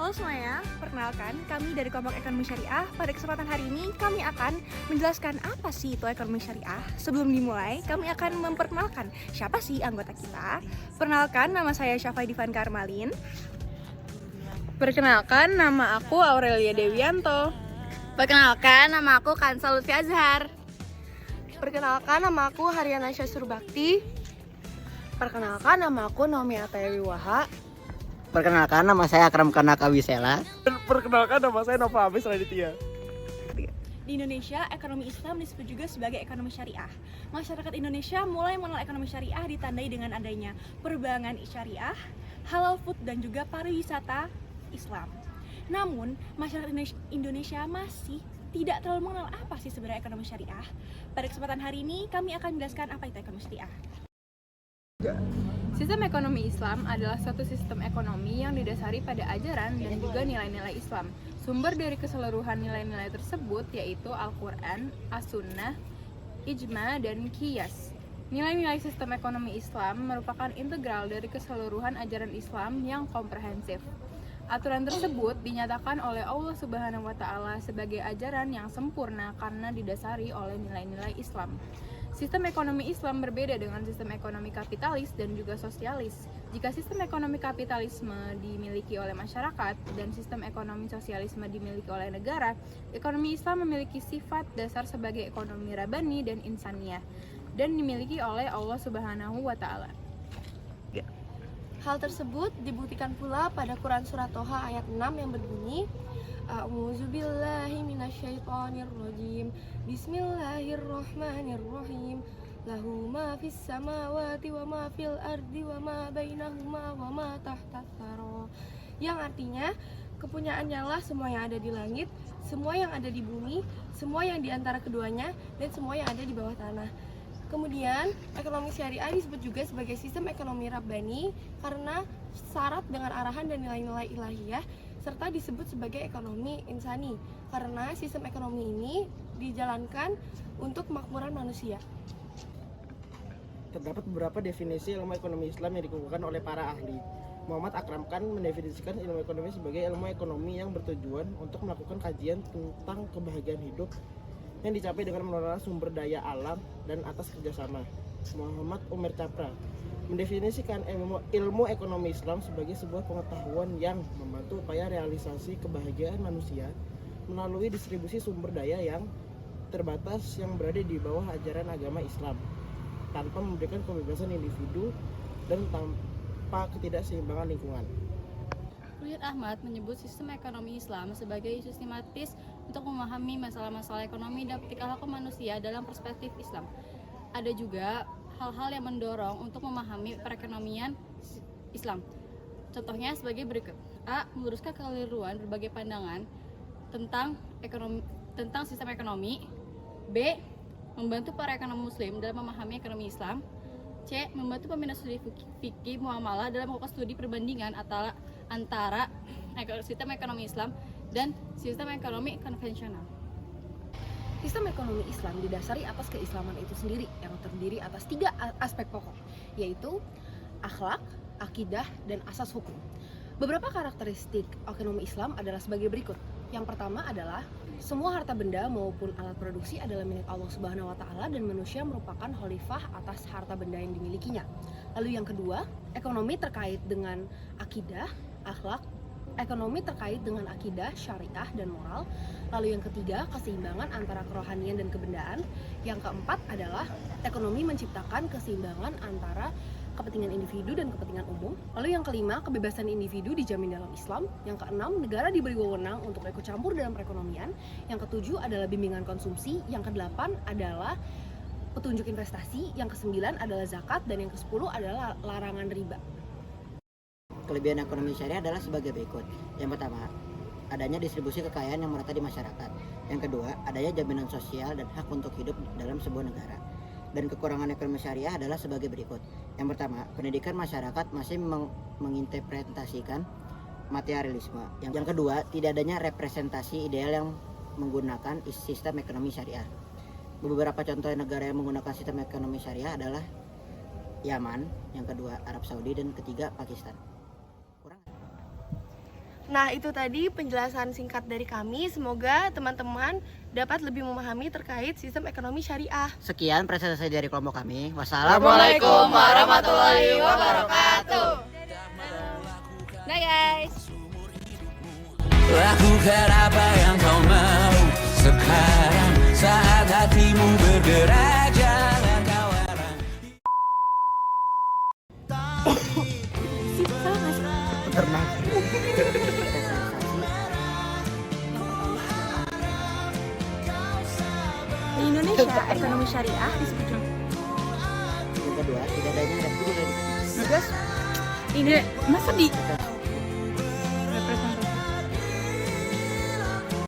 Halo semuanya, perkenalkan kami dari kelompok ekonomi syariah. Pada kesempatan hari ini kami akan menjelaskan apa sih itu ekonomi syariah. Sebelum dimulai, kami akan memperkenalkan siapa sih anggota kita. Perkenalkan, nama saya Syafai Divan Karmalin. Perkenalkan, nama aku Aurelia Dewianto. Perkenalkan, nama aku Kansal Lutfi Azhar. Perkenalkan, nama aku Haryana Syasurbakti. Perkenalkan, nama aku Naomi Ataya Wiwaha. Perkenalkan, nama saya Akram Kanaka Wisela. Perkenalkan, nama saya Nova Abis Raditya. Di Indonesia, ekonomi Islam disebut juga sebagai ekonomi syariah. Masyarakat Indonesia mulai mengenal ekonomi syariah ditandai dengan adanya perbankan syariah, halal food, dan juga pariwisata Islam. Namun, masyarakat Indonesia masih tidak terlalu mengenal apa sih sebenarnya ekonomi syariah. Pada kesempatan hari ini, kami akan menjelaskan apa itu ekonomi syariah. Sistem ekonomi Islam adalah suatu sistem ekonomi yang didasari pada ajaran dan juga nilai-nilai Islam. Sumber dari keseluruhan nilai-nilai tersebut yaitu Al-Quran, As-Sunnah, Ijma, dan Qiyas. Nilai-nilai sistem ekonomi Islam merupakan integral dari keseluruhan ajaran Islam yang komprehensif. Aturan tersebut dinyatakan oleh Allah Subhanahu wa Ta'ala sebagai ajaran yang sempurna karena didasari oleh nilai-nilai Islam. Sistem ekonomi Islam berbeda dengan sistem ekonomi kapitalis dan juga sosialis. Jika sistem ekonomi kapitalisme dimiliki oleh masyarakat dan sistem ekonomi sosialisme dimiliki oleh negara, ekonomi Islam memiliki sifat dasar sebagai ekonomi rabani dan insaniyah dan dimiliki oleh Allah Subhanahu wa Ta'ala. Hal tersebut dibuktikan pula pada Quran Surat Toha ayat 6 yang berbunyi A'udzubillahi minasyaitonirrajim. Bismillahirrahmanirrahim. Lahu ma fis samawati wa ma fil ardi wa ma bainahuma wa ma tahtas tsara. Yang artinya, kepunyaannya lah semua yang ada di langit, semua yang ada di bumi, semua yang di antara keduanya, dan semua yang ada di bawah tanah. Kemudian, ekonomi syariah disebut juga sebagai sistem ekonomi rabbani karena syarat dengan arahan dan nilai-nilai ilahiyah, serta disebut sebagai ekonomi insani karena sistem ekonomi ini dijalankan untuk kemakmuran manusia. Terdapat beberapa definisi ilmu ekonomi Islam yang dikemukakan oleh para ahli. Muhammad Akram Khan mendefinisikan ilmu ekonomi sebagai ilmu ekonomi yang bertujuan untuk melakukan kajian tentang kebahagiaan hidup yang dicapai dengan mengelola sumber daya alam dan atas kerjasama. Muhammad Umar Capra mendefinisikan ilmu ekonomi Islam sebagai sebuah pengetahuan yang membantu upaya realisasi kebahagiaan manusia melalui distribusi sumber daya yang terbatas yang berada di bawah ajaran agama Islam tanpa memberikan kebebasan individu dan tanpa ketidakseimbangan lingkungan. Ruhyat Ahmad menyebut sistem ekonomi Islam sebagai sistematis untuk memahami masalah-masalah ekonomi dan perilaku manusia dalam perspektif Islam. Ada juga hal-hal yang mendorong untuk memahami perekonomian Islam. Contohnya sebagai berikut. A. Meluruskan kekeliruan berbagai pandangan tentang sistem ekonomi. B. Membantu para ekonom muslim dalam memahami ekonomi Islam. C. Membantu peminat studi fikih muamalah dalam melakukan studi perbandingan antara sistem ekonomi Islam dan sistem ekonomi konvensional. Sistem ekonomi Islam didasari atas keislaman itu sendiri yang terdiri atas 3 aspek pokok, yaitu akhlak, akidah, dan asas hukum. Beberapa karakteristik ekonomi Islam adalah sebagai berikut. Yang pertama adalah semua harta benda maupun alat produksi adalah milik Allah Subhanahu wa Ta'ala dan manusia merupakan khalifah atas harta benda yang dimilikinya. Lalu yang kedua, ekonomi terkait dengan akidah, akhlak, ekonomi terkait dengan akidah, syariah, dan moral. Lalu yang ketiga, keseimbangan antara kerohanian dan kebendaan. Yang keempat adalah ekonomi menciptakan keseimbangan antara kepentingan individu dan kepentingan umum. Lalu yang kelima, kebebasan individu dijamin dalam Islam. Yang keenam, negara diberi wewenang untuk ikut campur dalam perekonomian. Yang ketujuh adalah bimbingan konsumsi. Yang kedelapan adalah petunjuk investasi. Yang kesembilan adalah zakat. Dan yang kesepuluh adalah larangan riba. Kelebihan ekonomi syariah adalah sebagai berikut. Yang pertama, adanya distribusi kekayaan yang merata di masyarakat. Yang kedua, adanya jaminan sosial dan hak untuk hidup dalam sebuah negara. Dan kekurangan ekonomi syariah adalah sebagai berikut. Yang pertama, pendidikan masyarakat masih menginterpretasikan materialisme. Yang kedua, tidak adanya representasi ideal yang menggunakan sistem ekonomi syariah. Beberapa contoh negara yang menggunakan sistem ekonomi syariah adalah Yaman, yang kedua Arab Saudi, dan ketiga Pakistan. Nah, itu tadi penjelasan singkat dari kami. Semoga teman-teman dapat lebih memahami terkait sistem ekonomi syariah. Sekian presentasi dari kelompok kami. Assalamualaikum warahmatullahi wabarakatuh. Nah guys. Lakukan apa yang kau mau. Sekarang saat hatimu bergerak, jangan kau larang. Pernah. Di Indonesia, ekonomi syariah disebut juga Yang kedua, tidak adanya dan ini masa di